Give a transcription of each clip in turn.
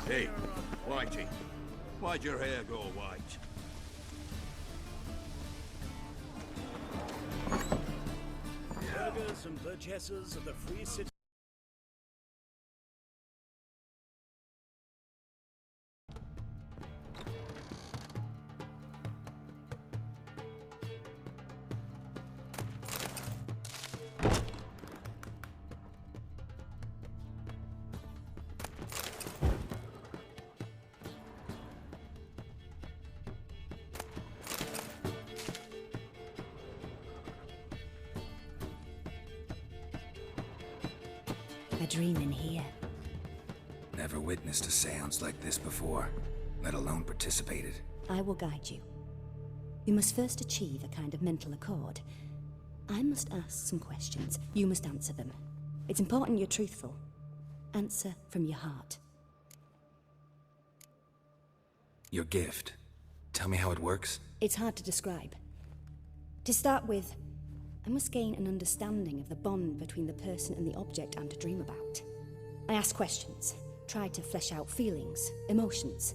Hey, Whitey, why'd your hair go white? Burghers and burgesses of the free city. A dream in here. Never witnessed a seance like this before, let alone participated. I will guide you. You must first achieve a kind of mental accord. I must ask some questions. You must answer them. It's important you're truthful. Answer from your heart. Your gift. Tell me how it works. It's hard to describe. To start with, I must gain an understanding of the bond between the person and the object I'm to dream about. I ask questions, try to flesh out feelings, emotions.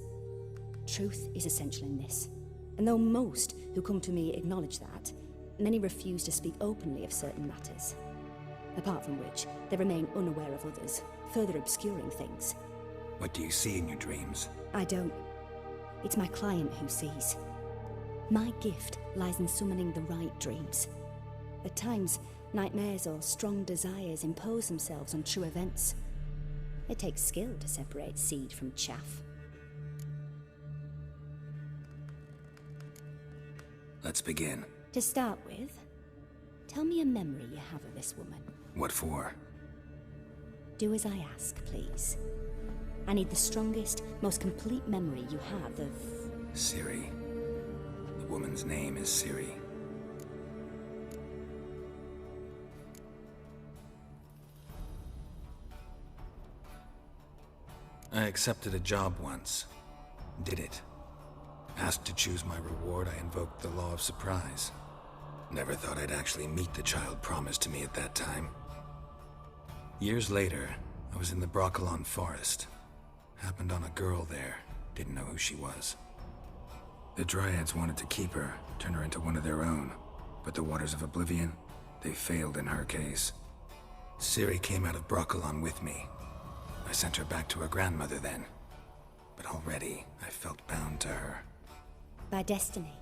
Truth is essential in this. And though most who come to me acknowledge that, many refuse to speak openly of certain matters. Apart from which, they remain unaware of others, further obscuring things. What do you see in your dreams? I don't. It's my client who sees. My gift lies in summoning the right dreams. At times, nightmares or strong desires impose themselves on true events. It takes skill to separate seed from chaff. Let's begin. To start with, tell me a memory you have of this woman. What for? Do as I ask, please. I need the strongest, most complete memory you have of... Ciri. The woman's name is Ciri. I accepted a job once. Did it. Asked to choose my reward, I invoked the law of surprise. Never thought I'd actually meet the child promised to me at that time. Years later, I was in the Broccolon forest. Happened on a girl there. Didn't know who she was. The Dryads wanted to keep her, turn her into one of their own. But the Waters of Oblivion, they failed in her case. Ciri came out of Broccolon with me. I sent her back to her grandmother then. But already, I felt bound to her. By destiny.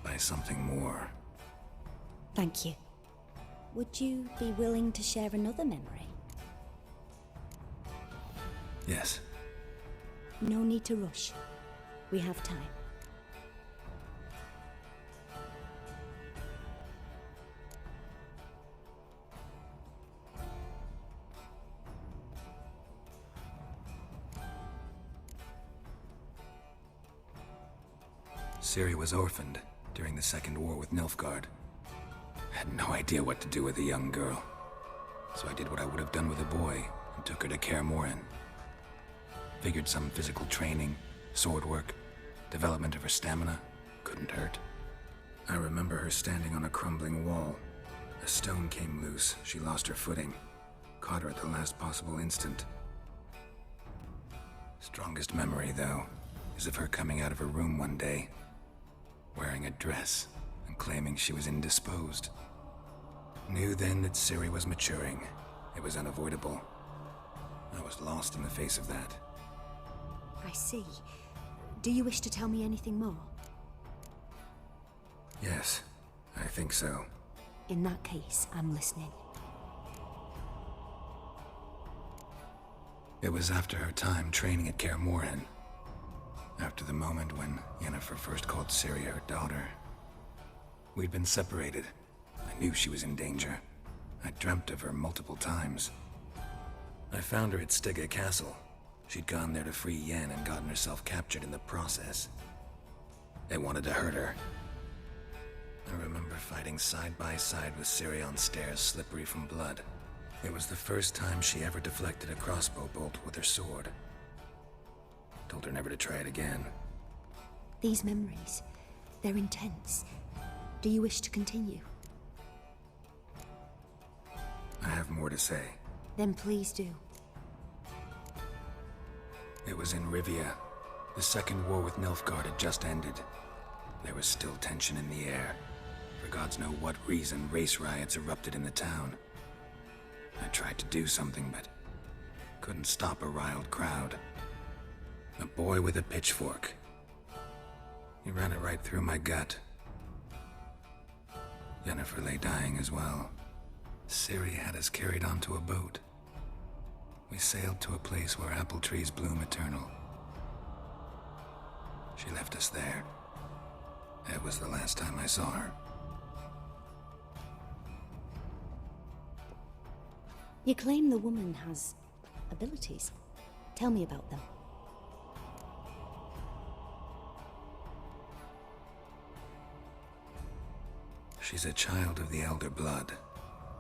By something more. Thank you. Would you be willing to share another memory? Yes. No need to rush. We have time. Ciri was orphaned during the Second War with Nilfgaard. Had no idea what to do with a young girl. So I did what I would have done with a boy and took her to CORINN. Figured some physical training, sword work, development of her stamina couldn't hurt. I remember her standing on a crumbling wall. A stone came loose, she lost her footing. Caught her at the last possible instant. Strongest memory, though, is of her coming out of her room one day, wearing a dress and claiming she was indisposed. Knew then that Ciri was maturing. It was unavoidable. I was lost in the face of that. I see. Do you wish to tell me anything more? Yes, I think so. In that case, I'm listening. It was after her time training at CORINN. After the moment when Yennefer first called Ciri her daughter. We'd been separated. I knew she was in danger. I dreamt of her multiple times. I found her at Stygga Castle. She'd gone there to free Yen and gotten herself captured in the process. They wanted to hurt her. I remember fighting side by side with Ciri on stairs slippery from blood. It was the first time she ever deflected a crossbow bolt with her sword. Told her never to try it again. These memories, they're intense. Do you wish to continue? I have more to say. Then please do. It was in Rivia. The second war with Nilfgaard had just ended. There was still tension in the air. For gods know what reason, race riots erupted in the town. I tried to do something, but couldn't stop a riled crowd. A boy with a pitchfork. He ran it right through my gut. Yennefer lay dying as well. Ciri had us carried onto a boat. We sailed to a place where apple trees bloom eternal. She left us there. That was the last time I saw her. You claim the woman has abilities. Tell me about them. She's a child of the Elder Blood.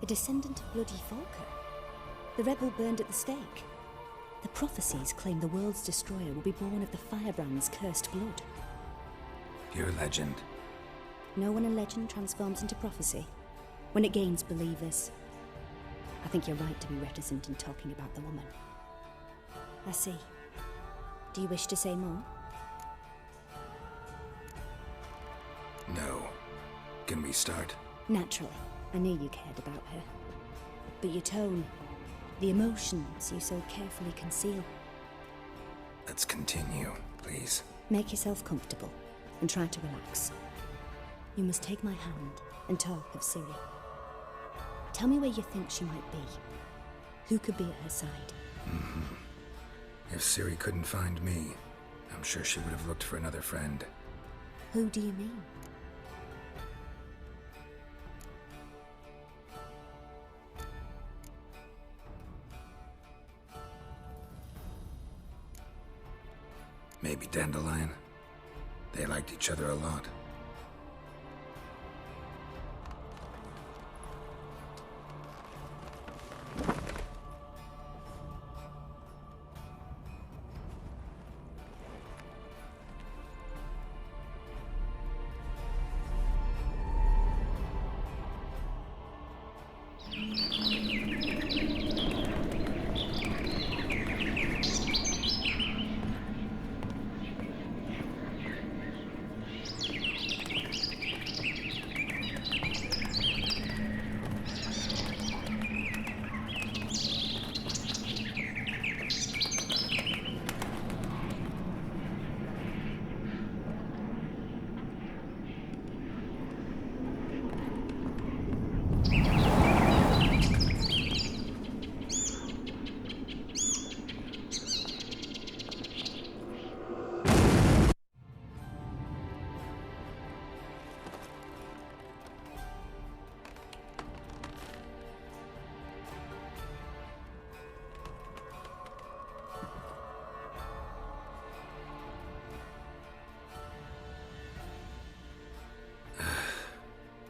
A descendant of bloody Falker. The rebel burned at the stake. The prophecies claim the world's destroyer will be born of the Firebrand's cursed blood. Pure legend. Know when a legend transforms into prophecy? When it gains believers. I think you're right to be reticent in talking about the woman. I see. Do you wish to say more? No. Can we start? Naturally. I knew you cared about her. But your tone, the emotions you so carefully conceal. Let's continue, please. Make yourself comfortable and try to relax. You must take my hand and talk of Ciri. Tell me where you think she might be. Who could be at her side? If Ciri couldn't find me, I'm sure she would have looked for another friend. Who do you mean? Maybe Dandelion. They liked each other a lot.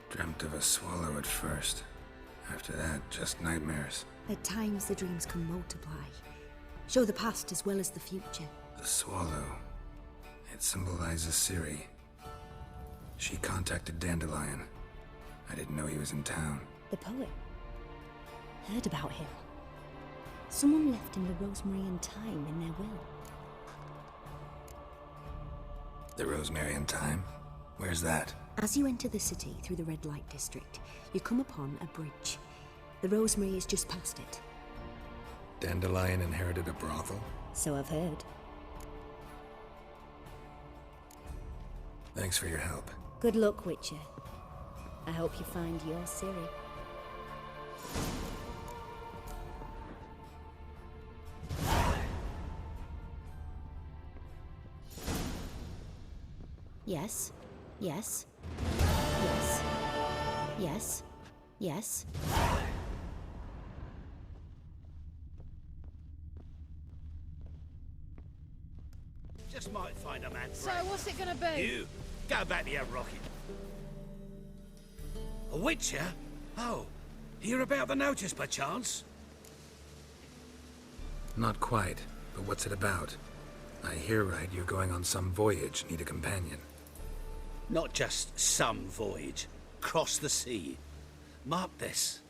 Dreamt of a swallow at first. After that, just nightmares. At times the dreams can multiply. Show the past as well as the future. The swallow. It symbolizes Ciri. She contacted Dandelion. I didn't know he was in town. The poet. Heard about him. Someone left him the rosemary and thyme in their will. The Rosemary and Thyme? Where's that? As you enter the city through the red light district, you come upon a bridge. The rosemary is just past it. Dandelion inherited a brothel? So I've heard. Thanks for your help. Good luck, Witcher. I hope you find your Ciri. Yes. Yes. Yes. Yes. Yes. So, what's it gonna be? You, go back to your rocket. A witcher? Oh, hear about the notice, perchance? Not quite, but what's it about? I hear right you're going on some voyage, need a companion. Not just some voyage. Cross the sea. Mark this.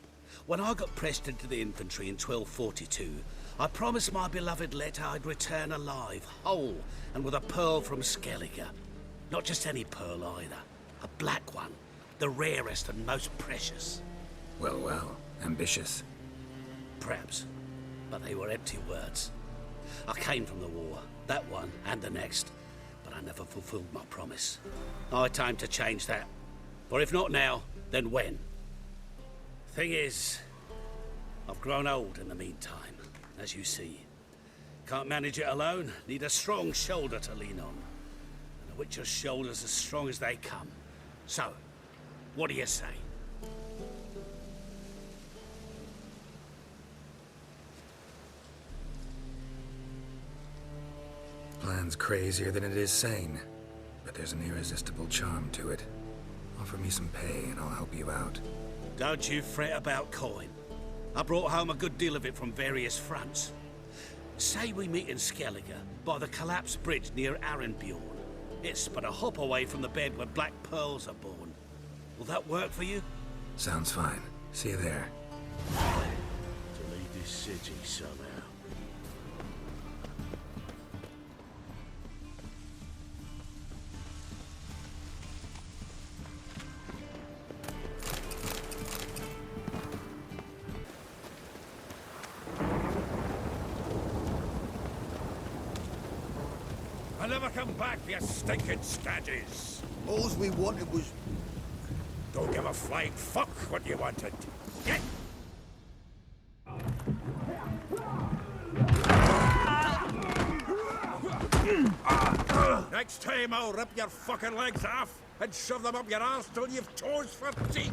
When I got pressed into the infantry in 1242, I promised my beloved Letta I'd return alive, whole, and with a pearl from Skellige. Not just any pearl either. A black one. The rarest and most precious. Well, well, ambitious. Perhaps. But they were empty words. I came from the war, that one and the next, but I never fulfilled my promise. I time to change that. For if not now, then when? Thing is, I've grown old in the meantime, as you see. Can't manage it alone, need a strong shoulder to lean on. And a witcher's shoulder's as strong as they come. So, what do you say? Plan's crazier than it is sane, but there's an irresistible charm to it. Offer me some pay and I'll help you out. Don't you fret about coin. I brought home a good deal of it from various fronts. Say we meet in Skellige, by the collapsed bridge near Arenbjorn. It's but a hop away from the bed where black pearls are born. Will that work for you? Sounds fine. See you there. To leave this city somehow. I'll never come back, you stinking scadges. All we wanted was... Don't give a flying fuck what you wanted. Get! Next time I'll rip your fucking legs off and shove them up your arse till you've toes for teeth.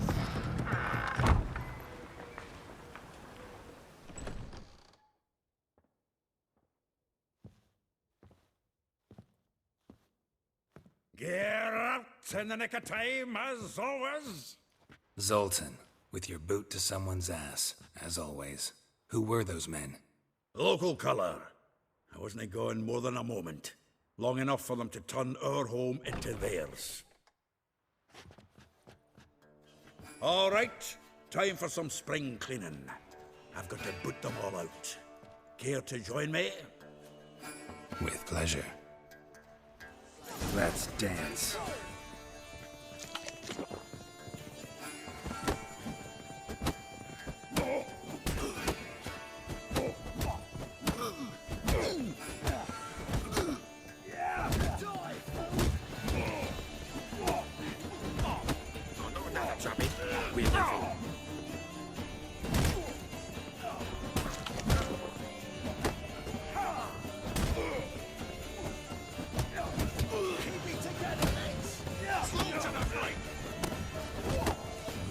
Get out in the nick of time, as always. Zoltan, with your boot to someone's ass, as always. Who were those men? Local colour. I wasn't going more than a moment. Long enough for them to turn our home into theirs. All right, time for some spring cleaning. I've got to boot them all out. Care to join me? With pleasure. Let's dance.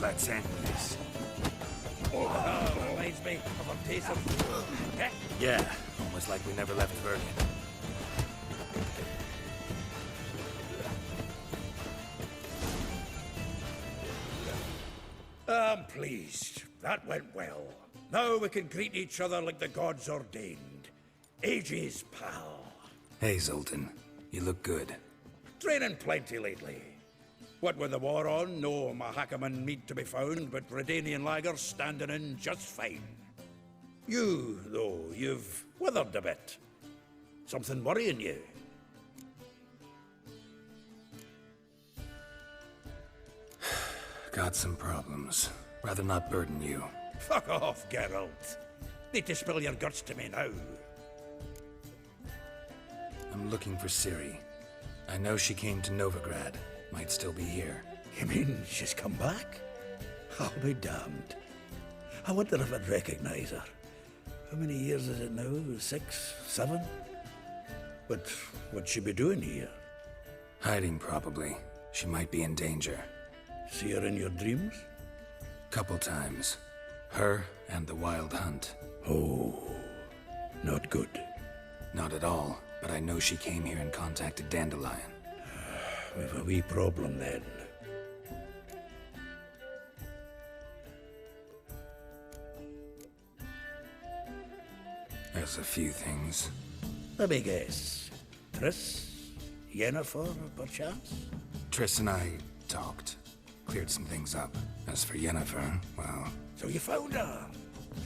Let's end this. Reminds me of a piece of... Eh? Yeah, almost like we never left Bergen. I'm pleased. That went well. Now we can greet each other like the gods ordained. Ages, pal. Hey, Zoltan. You look good. Training plenty lately. What with the war on, no Mahakaman meat to be found, but Redanian lagers standing in just fine. You, though, you've withered a bit. Something worrying you? Got some problems. Rather not burden you. Fuck off, Geralt. Need to spill your guts to me now. I'm looking for Ciri. I know she came to Novigrad. Might still be here. You mean she's come back? I'll be damned. I wonder if I'd recognize her. How many years is it now? 6, 7? But what'd she be doing here? Hiding, probably. She might be in danger. See her in your dreams? Couple times. Her and the Wild Hunt. Oh, not good. Not at all, but I know she came here and contacted Dandelion. we've a wee problem then. There's a few things. Let me guess. Triss? Yennefer, perchance? Triss and I talked. Cleared some things up. As for Yennefer, well... So you found her?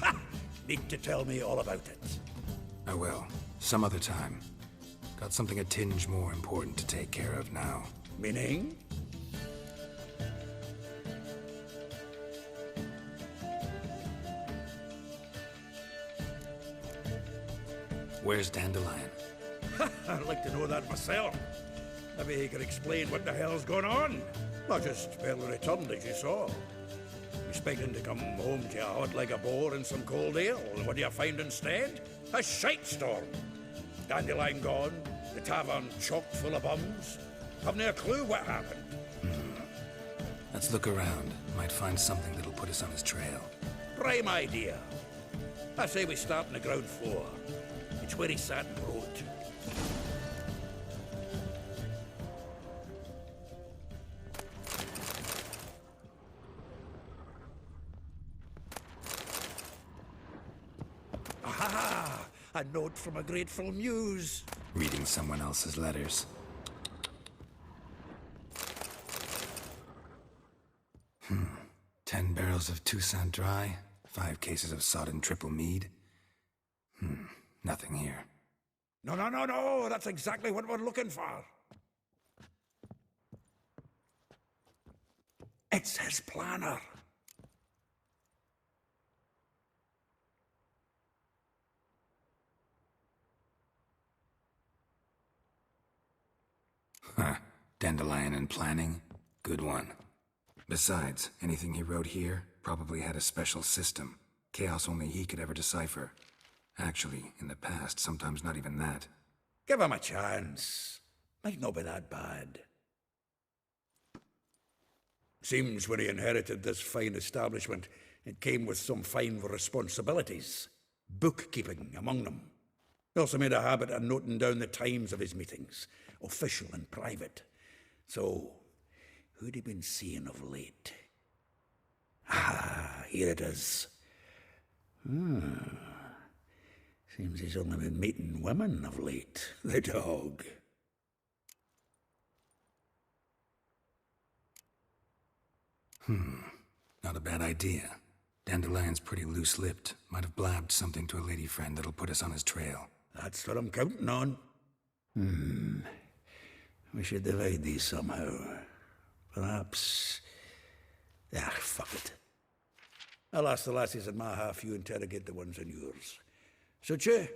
Ha! Need to tell me all about it. I will. Some other time. Got something a tinge more important to take care of now. Meaning? Where's Dandelion? I'd like to know that myself. Maybe he could explain what the hell's going on. Not just barely returned, as you saw. Expecting to come home to you hot like a boar in some cold ale, and what do you find instead? A shite storm. Dandelion gone, the tavern chock full of bums. Haven't a clue what happened. Let's look around. Might find something that'll put us on his trail. Prime idea. I say we start on the ground floor. It's where he sat and wrote. Aha! A note from a grateful muse. Reading someone else's letters. 10 barrels of Toussaint Dry, 5 cases of sodden triple mead. Nothing here. No, that's exactly what we're looking for. It's his planner. Huh. Dandelion and planning? Good one. Besides, anything he wrote here probably had a special system. Chaos only he could ever decipher. Actually, in the past, sometimes not even that. Give him a chance. Might not be that bad. Seems when he inherited this fine establishment, it came with some fine responsibilities. Bookkeeping among them. He also made a habit of noting down the times of his meetings, official and private. So, who'd he been seeing of late? Ah, here it is. Seems he's only been meeting women of late, the dog. Not a bad idea. Dandelion's pretty loose-lipped. Might have blabbed something to a lady friend that'll put us on his trail. That's what I'm counting on. We should divide these somehow. Perhaps... fuck it. I'll ask the lassies in my half, you interrogate the ones in yours. Suit you?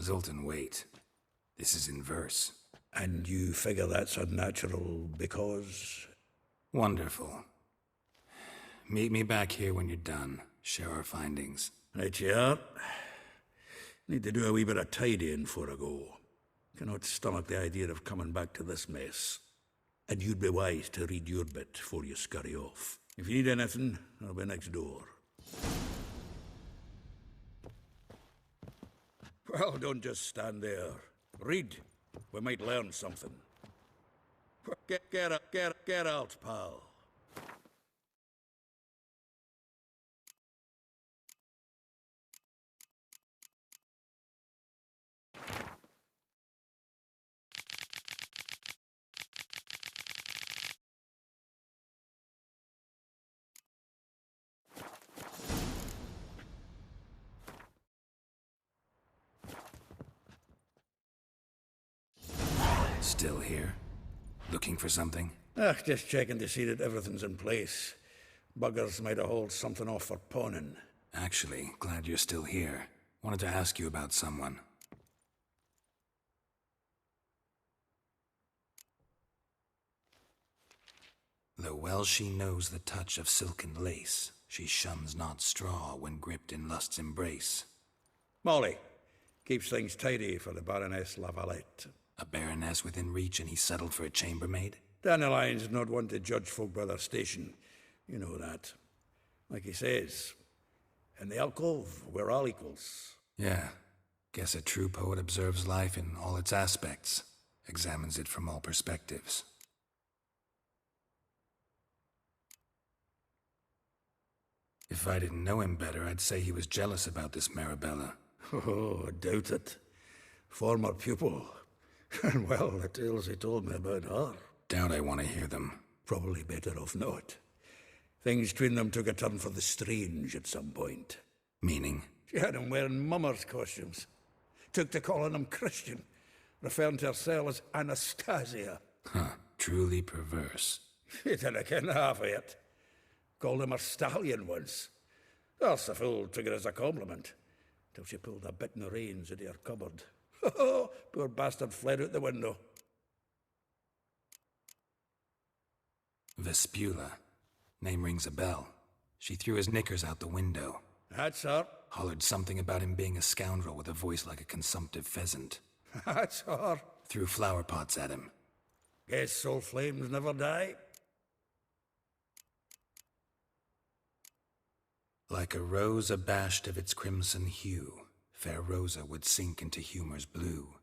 Zoltan, wait. This is in verse. And you figure that's unnatural because... Wonderful. Meet me back here when you're done. Share our findings. Right you are. Need to do a wee bit of tidying before I go. Cannot stomach the idea of coming back to this mess. And you'd be wise to read your bit before you scurry off. If you need anything, I'll be next door. Well, don't just stand there. Read. We might learn something. Get out, pal. Still here? Looking for something? Just checking to see that everything's in place. Buggers might have hauled something off for pawning. Actually, glad you're still here. Wanted to ask you about someone. Though well she knows the touch of silken lace, she shuns not straw when gripped in lust's embrace. Molly. Keeps things tidy for the Baroness Lavalette. A baroness within reach and he settled for a chambermaid? Dandelion's not one to judge folk by their station. You know that. Like he says, in the alcove, we're all equals. Yeah. Guess a true poet observes life in all its aspects. examines it from all perspectives. If I didn't know him better, I'd say he was jealous about this Marabella. Oh, I doubt it. Former pupil. And well, the tales he told me about her. Doubt I want to hear them. Probably better off not. Things between them took a turn for the strange at some point. Meaning? She had him wearing mummers' costumes. Took to calling him Christian, referring to herself as Anastasia. Huh, truly perverse. She didn't ken half of it. Called him a stallion once. That's a fool took it as a compliment, till she pulled a bit in the reins into her cupboard. Poor bastard fled out the window. Vespula. Name rings a bell. She threw his knickers out the window. That's her. Hollered something about him being a scoundrel with a voice like a consumptive pheasant. That's her. Threw flower pots at him. Guess soul flames never die. Like a rose abashed of its crimson hue, fair Rosa would sink into humor's blue.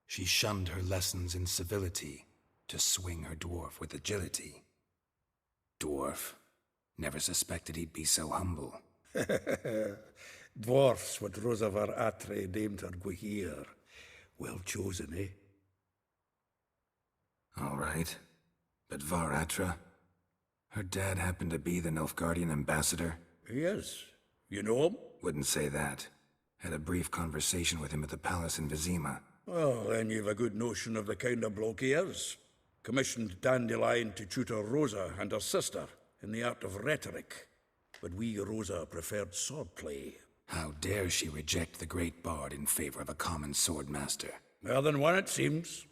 She shunned her lessons in civility, to swing her dwarf with agility. Dwarf. Never suspected he'd be so humble. Dwarfs what Rosa var Atre named her Guihir. Well chosen, eh? All right. But Var Atra? Her dad happened to be the Nilfgaardian ambassador? He is. You know him? Wouldn't say that. Had a brief conversation with him at the palace in Vizima. Well, then you've a good notion of the kind of bloke he is. Commissioned Dandelion to tutor Rosa and her sister in the art of rhetoric. But we, Rosa, preferred swordplay. How dare she reject the great bard in favor of a common swordmaster? More than one, it seems.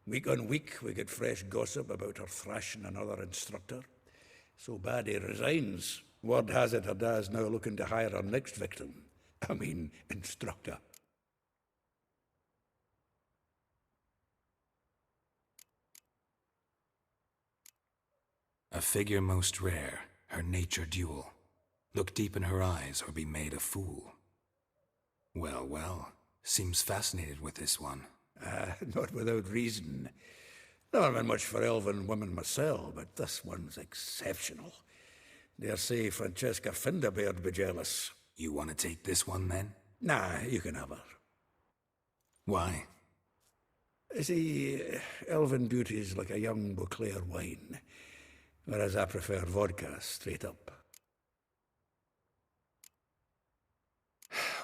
Week on week, we get fresh gossip about her thrashing another instructor. So bad he resigns. Word has it her dad's now looking to hire her next victim. I mean, instructor. A figure most rare, her nature dual. Look deep in her eyes or be made a fool. Well, well, seems fascinated with this one. Not without reason. Never been much for elven women myself, but this one's exceptional. Dare say Francesca Finderbeard be jealous. You want to take this one, then? Nah, you can have her. Why? See, elven beauty's like a young Beauclair wine, whereas I prefer vodka straight up.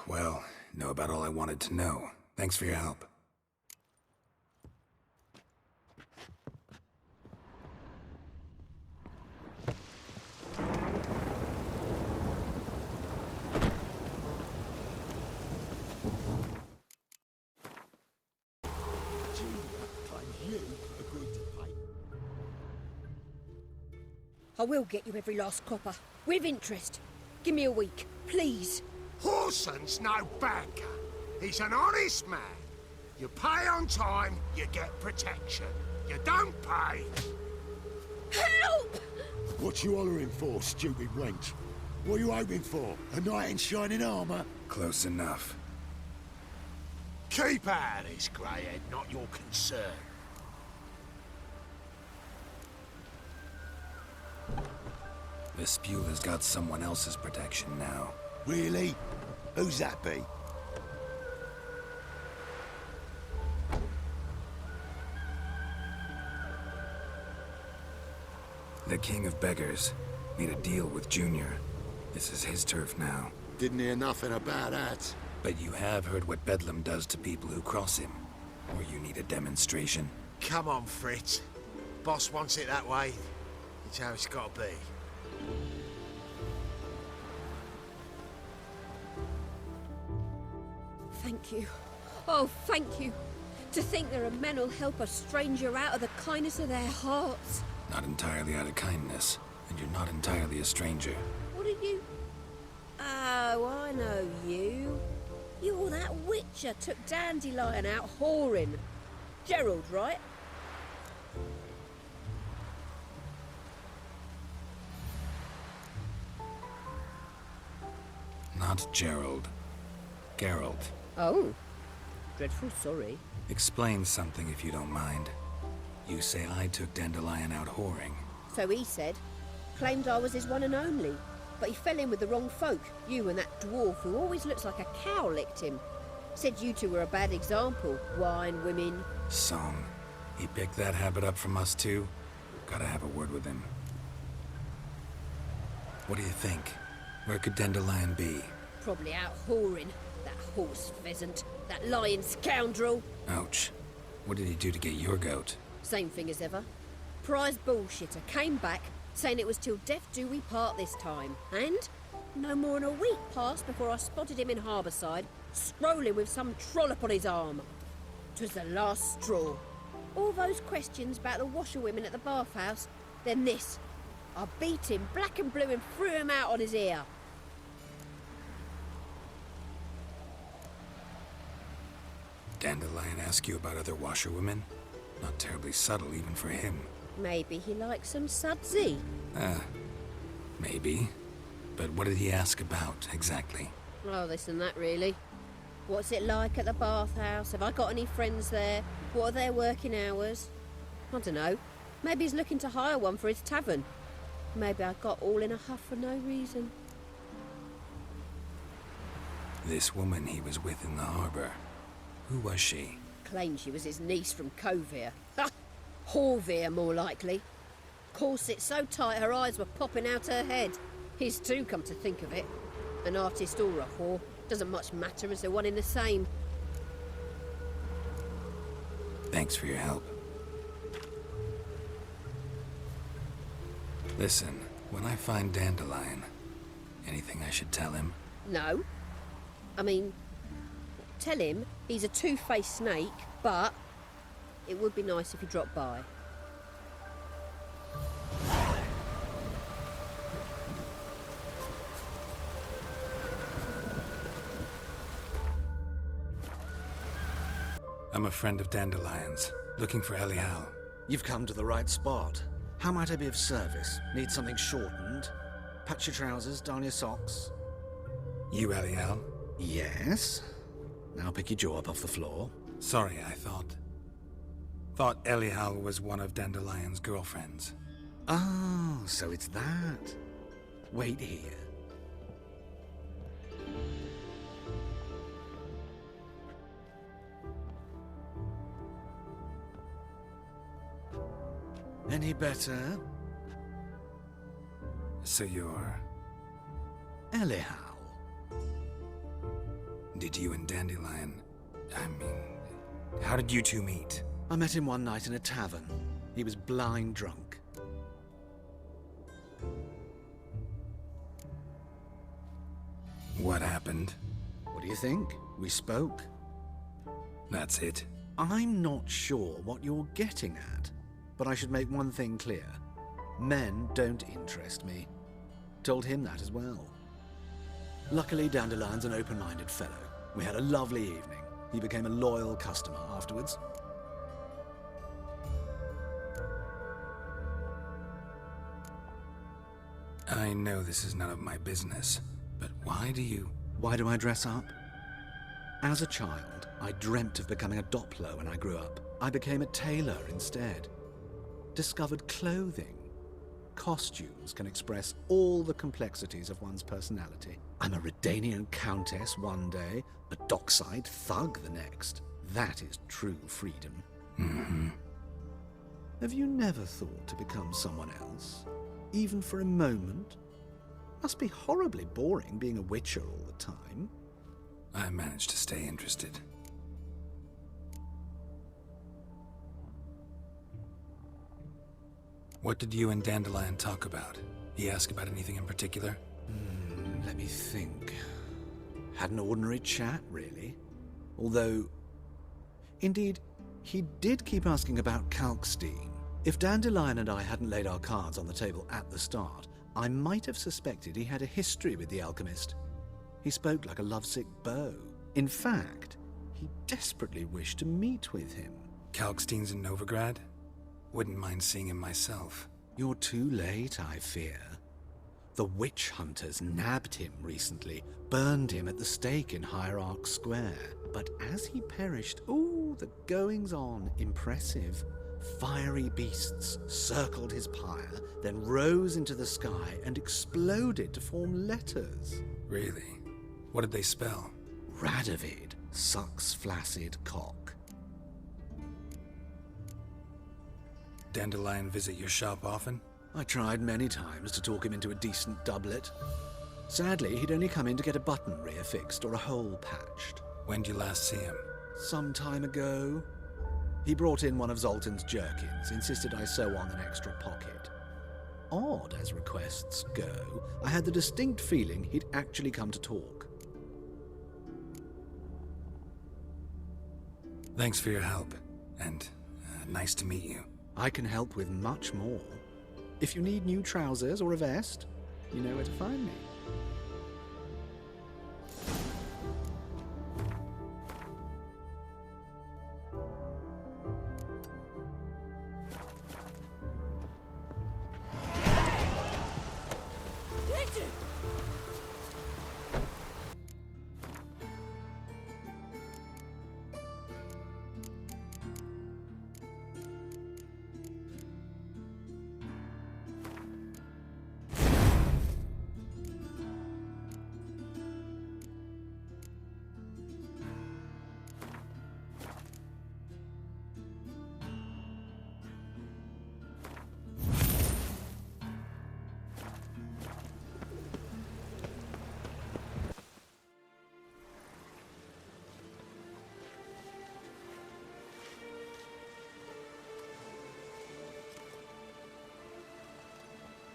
Well, know about all I wanted to know. Thanks for your help. I will get you every last copper, with interest. Give me a week, please. Horson's no banker. He's an honest man. You pay on time, you get protection. You don't pay. Help! What you hollering for, stupid wench? What you hoping for? A knight in shining armor? Close enough. Keep out of this, greyhead, not your concern. Vespula's got someone else's protection now. Really? Who's that be? The King of Beggars made a deal with Junior. This is his turf now. Didn't hear nothing about that. But you have heard what Bedlam does to people who cross him. Or you need a demonstration? Come on, Fritz. Boss wants it that way. It's how it's got to be. Thank you. Oh, thank you. To think there are men who'll help a stranger out of the kindness of their hearts. Not entirely out of kindness, and you're not entirely a stranger. What are you? Oh, I know you. You're that witcher took Dandelion out whoring. Gerald, right? Not Gerald. Geralt. Oh. Dreadful sorry. Explain something if you don't mind. You say I took Dandelion out whoring. So he said. Claimed I was his one and only. But he fell in with the wrong folk. You and that dwarf who always looks like a cow licked him. Said you two were a bad example. Wine, women. Song. He picked that habit up from us too? Gotta have a word with him. What do you think? Where could Dandelion be? Probably out whoring. That horse pheasant. That lying scoundrel. Ouch. What did he do to get your goat? Same thing as ever. Prize bullshitter came back, saying it was till death do we part this time. And no more than a week passed before I spotted him in Harbourside, strolling with some trollop on his arm. 'Twas the last straw. All those questions about the washerwomen at the bathhouse, then this. I beat him black and blue and threw him out on his ear. Dandelion ask you about other washerwomen? Not terribly subtle even for him. Maybe he likes some sudsy. Maybe. But what did he ask about, exactly? Oh, this and that, really. What's it like at the bathhouse? Have I got any friends there? What are their working hours? I don't know. Maybe he's looking to hire one for his tavern. Maybe I got all in a huff for no reason. This woman he was with in the harbor. Who was she? Claimed she was his niece from Covere. Ha! Horvere, more likely. Corset so tight her eyes were popping out her head. His too, come to think of it. An artist or a whore. Doesn't much matter as they're one in the same. Thanks for your help. Listen, when I find Dandelion, anything I should tell him? No. I mean, tell him he's a two-faced snake, but it would be nice if he dropped by. I'm a friend of Dandelion's, looking for Elial. You've come to the right spot. How might I be of service? Need something shortened? Patch your trousers, darn your socks. You Elial? Yes? Now pick your jaw up off the floor. Sorry, I thought Elial was one of Dandelion's girlfriends. Oh, so it's that. Wait here. Any better? So you're... Elial. Did you and Dandelion... how did you two meet? I met him one night in a tavern. He was blind drunk. What happened? What do you think? We spoke. That's it? I'm not sure what you're getting at, but I should make one thing clear. Men don't interest me. Told him that as well. Luckily, Dandelion's an open-minded fellow. We had a lovely evening. He became a loyal customer afterwards. I know this is none of my business, but why do you... Why do I dress up? As a child, I dreamt of becoming a Doppler when I grew up. I became a tailor instead. Discovered clothing. Costumes can express all the complexities of one's personality. I'm a Redanian countess one day, a dockside thug the next. That is true freedom. Mm-hmm. Have you never thought to become someone else? Even for a moment? Must be horribly boring being a witcher all the time. I managed to stay interested. What did you and Dandelion talk about? He asked about anything in particular? Let me think. Had an ordinary chat, really. Although, indeed, he did keep asking about Kalkstein. If Dandelion and I hadn't laid our cards on the table at the start, I might have suspected he had a history with the alchemist. He spoke like a lovesick beau. In fact, he desperately wished to meet with him. Kalkstein's in Novigrad? Wouldn't mind seeing him myself. You're too late, I fear. The witch hunters nabbed him recently, burned him at the stake in Hierarch Square. But as he perished, ooh, the goings-on, impressive. Fiery beasts circled his pyre, then rose into the sky and exploded to form letters. Really? What did they spell? Radovid, sucks flaccid cock. Dandelion visit your shop often? I tried many times to talk him into a decent doublet. Sadly, he'd only come in to get a button reaffixed or a hole patched. When'd you last see him? Some time ago. He brought in one of Zoltan's jerkins, insisted I sew on an extra pocket. Odd as requests go, I had the distinct feeling he'd actually come to talk. Thanks for your help, and nice to meet you. I can help with much more. If you need new trousers or a vest, you know where to find me.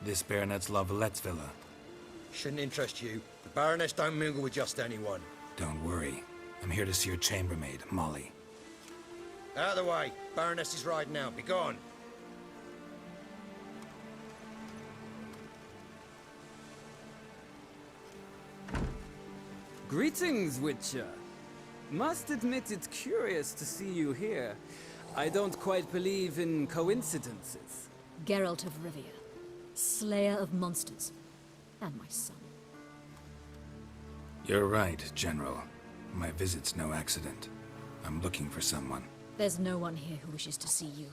This Baronet's Lavallette's villa. Shouldn't interest you. The Baroness don't mingle with just anyone. Don't worry. I'm here to see your chambermaid, Molly. Out of the way. Baroness is riding out. Be gone. Greetings, Witcher. Must admit it's curious to see you here. I don't quite believe in coincidences. Geralt of Rivia, slayer of monsters, and my son. You're right, General. My visit's no accident. I'm looking for someone. There's no one here who wishes to see you.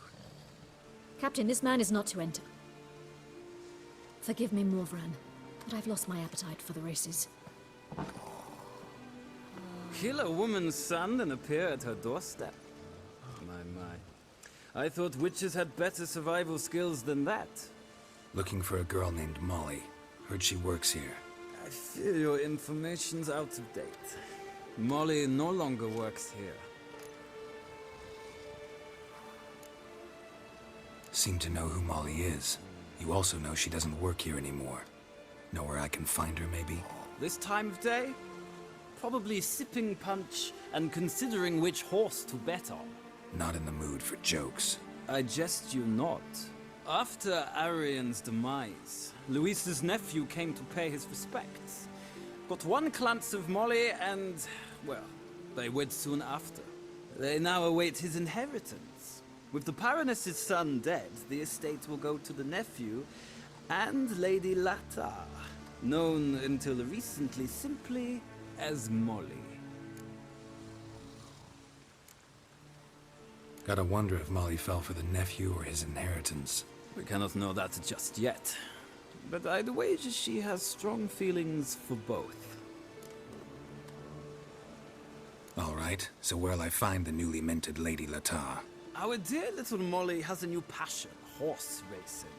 Captain, this man is not to enter. Forgive me, Morvran, but I've lost my appetite for the races. Kill a woman's son and appear at her doorstep? My. I thought witches had better survival skills than that. Looking for a girl named Molly. Heard she works here. I fear your information's out of date. Molly no longer works here. Seem to know who Molly is. You also know she doesn't work here anymore. Know where I can find her, maybe? This time of day? Probably sipping punch and considering which horse to bet on. Not in the mood for jokes. I jest you not. After Arian's demise, Luis's nephew came to pay his respects. Got one glance of Molly and, well, they wed soon after. They now await his inheritance. With the Baroness's son dead, the estate will go to the nephew and Lady Latar, known until recently simply as Molly. Gotta wonder if Molly fell for the nephew or his inheritance. We cannot know that just yet, but I'd wager she has strong feelings for both. All right, so where'll I find the newly minted Lady Latar? Our dear little Molly has a new passion, horse racing.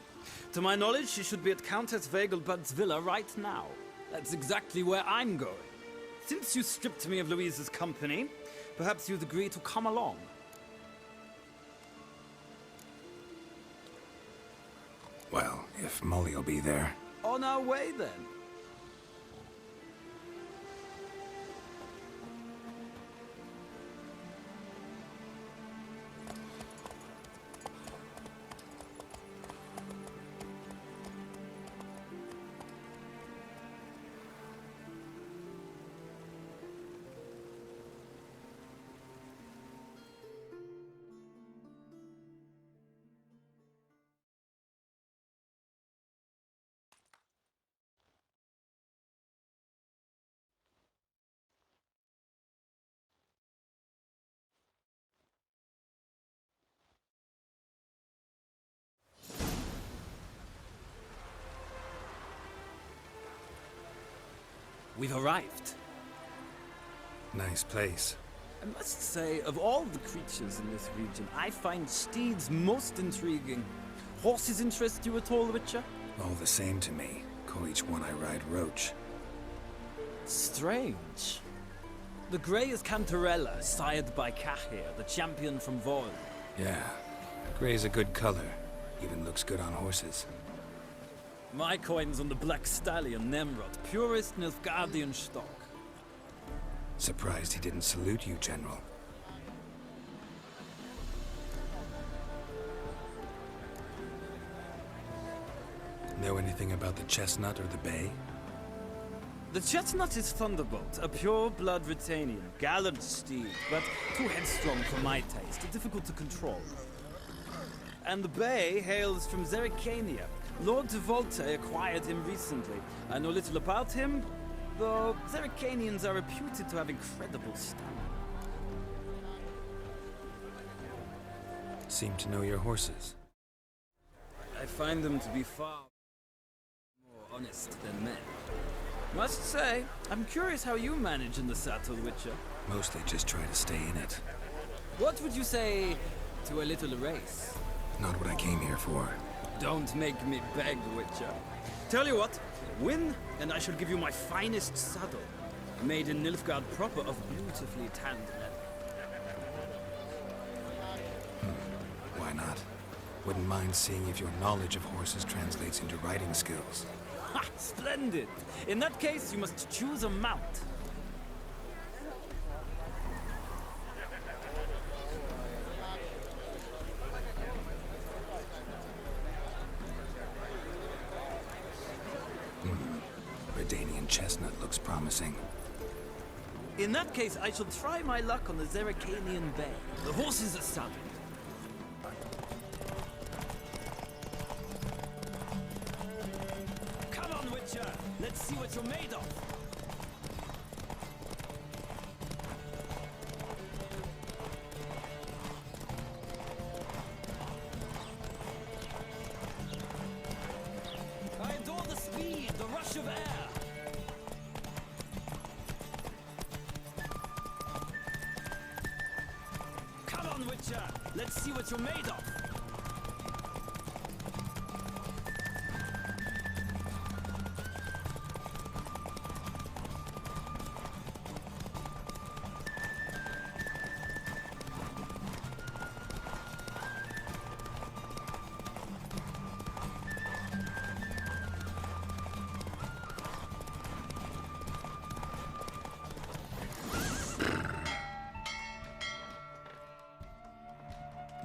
To my knowledge, she should be at Countess Vegelbud's villa right now. That's exactly where I'm going. Since you stripped me of Louise's company, perhaps you'd agree to come along. Well, if Molly'll be there. On our way, then. we've arrived. Nice place. I must say, of all the creatures in this region, I find steeds most intriguing. Horses interest you at all, Witcher? All the same to me. Call each one I ride Roach. Strange. The grey is Cantarella, sired by Cahir, the champion from Vol. Yeah. Gray's a good color. Even looks good on horses. My coin's on the Black Stallion, Nemrod, purest Nilfgaardian stock. Surprised he didn't salute you, General. Know anything about the Chestnut or the Bay? The Chestnut is Thunderbolt, a pure-blood Britannian, gallant steed, but too headstrong for my taste, difficult to control. And the Bay hails from Zerrikania. Lord de Volte acquired him recently. I know little about him, though Zerrikanians are reputed to have incredible stamina. Seem to know your horses. I find them to be far more honest than men. Must say, I'm curious how you manage in the saddle, Witcher. Mostly just try to stay in it. What would you say to a little race? Not what I came here for. Don't make me beg, Witcher. Tell you what, win, and I shall give you my finest saddle. Made in Nilfgaard proper of beautifully tanned leather. Why not? Wouldn't mind seeing if your knowledge of horses translates into riding skills. Ha! Splendid! In that case, you must choose a mount. Redanian Chestnut looks promising. In that case, I shall try my luck on the Zerrikanian Bay. The horses are saddled. Come on, Witcher! Let's see what you're made of! I adore the speed, the rush of air! Come on, Witcher! Let's see what you're made of!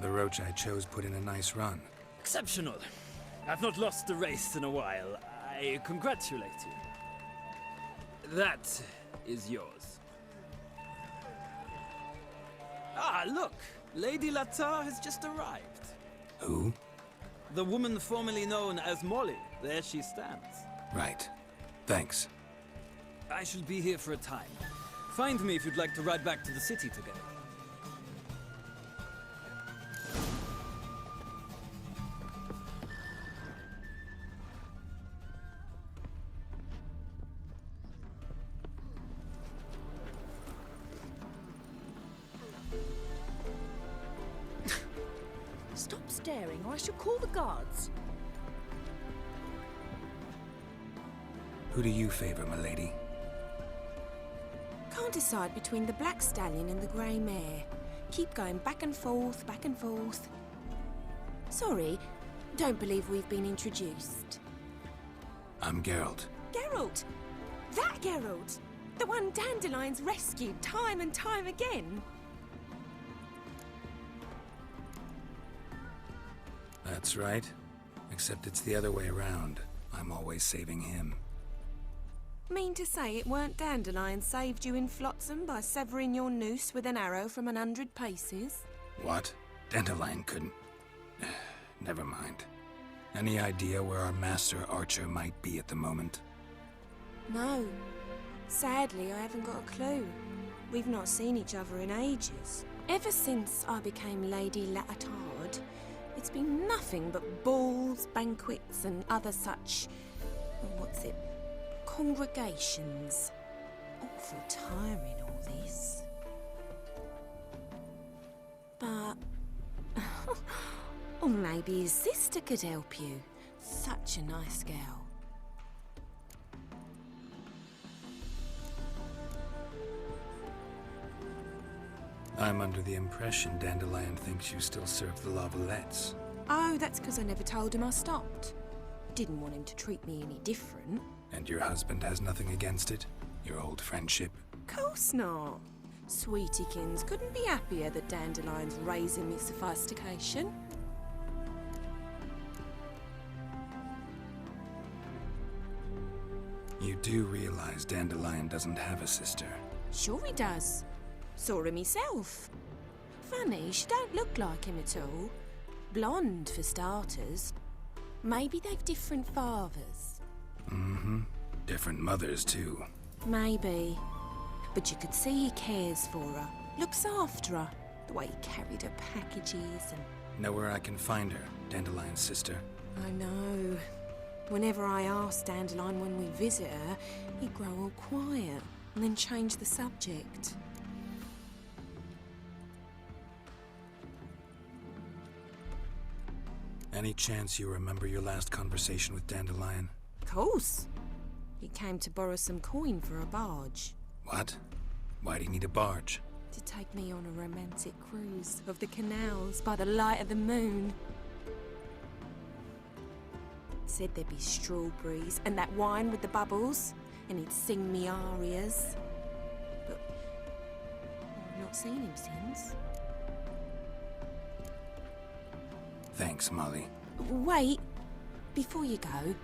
The Roach I chose put in a nice run. Exceptional. I've not lost a race in a while. I congratulate you. That is yours. Ah, look! Lady Latar has just arrived. Who? The woman formerly known as Molly. There she stands. Right. Thanks. I shall be here for a time. Find me if you'd like to ride back to the city together. Stop staring, or I shall call the guards. Who do you favor, milady? Can't decide between the Black Stallion and the Grey Mare. Keep going back and forth, back and forth. Sorry, don't believe we've been introduced. I'm Geralt. Geralt! That Geralt! The one Dandelion's rescued time and time again. That's right. Except it's the other way around. I'm always saving him. Mean to say it weren't Dandelion saved you in Flotsam by severing your noose with an arrow from 100 paces? What? Dandelion couldn't... Never mind. Any idea where our master archer might be at the moment? No. Sadly, I haven't got a clue. We've not seen each other in ages. Ever since I became Lady Latard, it's been nothing but balls, banquets, and other such... what's it? Congregations. awful tiring, all this. But... or maybe his sister could help you. Such a nice girl. I'm under the impression Dandelion thinks you still serve the Lavalettes. Oh, that's because I never told him I stopped. Didn't want him to treat me any different. And your husband has nothing against it? Your old friendship? Course not. Sweetiekins couldn't be happier that Dandelion's raising me sophistication. You do realize Dandelion doesn't have a sister? Sure he does. Saw him himself. Funny, she don't look like him at all. Blonde, for starters. Maybe they've different fathers. Mm-hmm. Different mothers, too. Maybe. But you could see he cares for her. Looks after her. The way he carried her packages and... Know where I can find her, Dandelion's sister? I know. Whenever I ask Dandelion when we visit her, he'd grow all quiet and then change the subject. Any chance you remember your last conversation with Dandelion? Course. He came to borrow some coin for a barge. What? Why do you need a barge? To take me on a romantic cruise of the canals by the light of the moon. Said there'd be strawberries and that wine with the bubbles, and he'd sing me arias. But I've not seen him since. Thanks, Molly. Wait, before you go,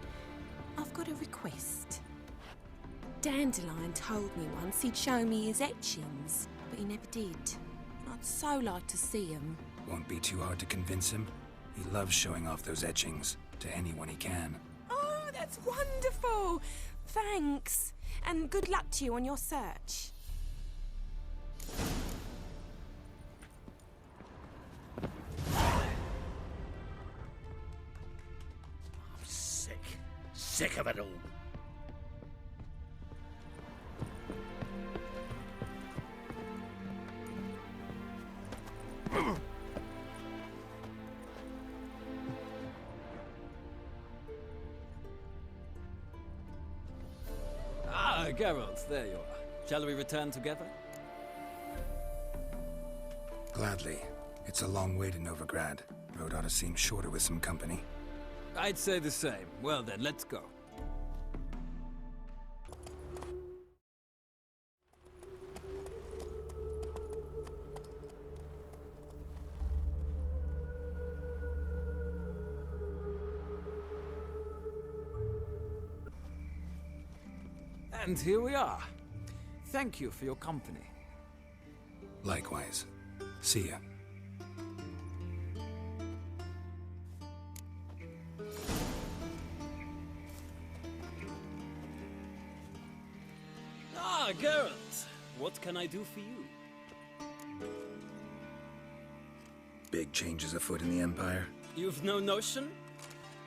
I've got a request. Dandelion told me once he'd show me his etchings, but he never did. I'd so like to see them. Won't be too hard to convince him. He loves showing off those etchings to anyone he can. Oh, that's wonderful! Thanks, and good luck to you on your search. Sick of it all. Ah, Geralt, there you are. Shall we return together? Gladly. It's a long way to Novigrad. Road ought to seem shorter with some company. I'd say the same. Well then, let's go. And here we are. Thank you for your company. Likewise. See ya. Ah, Geralt. What can I do for you? Big changes afoot in the Empire? You've no notion?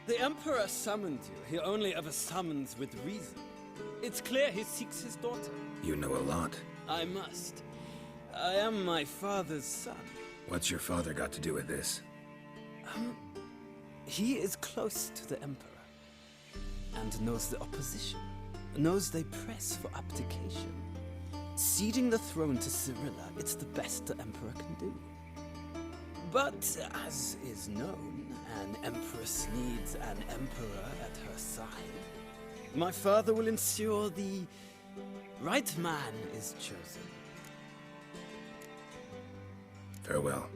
The Emperor summoned you. He only ever summons with reason. It's clear he seeks his daughter. You know a lot. I must. I am my father's son. What's your father got to do with this? He is close to the Emperor. And knows the opposition. Knows they press for abdication. Ceding the throne to Cyrilla, it's the best the Emperor can do. But, as is known, an Empress needs an Emperor at her side. My father will ensure the right man is chosen. Farewell.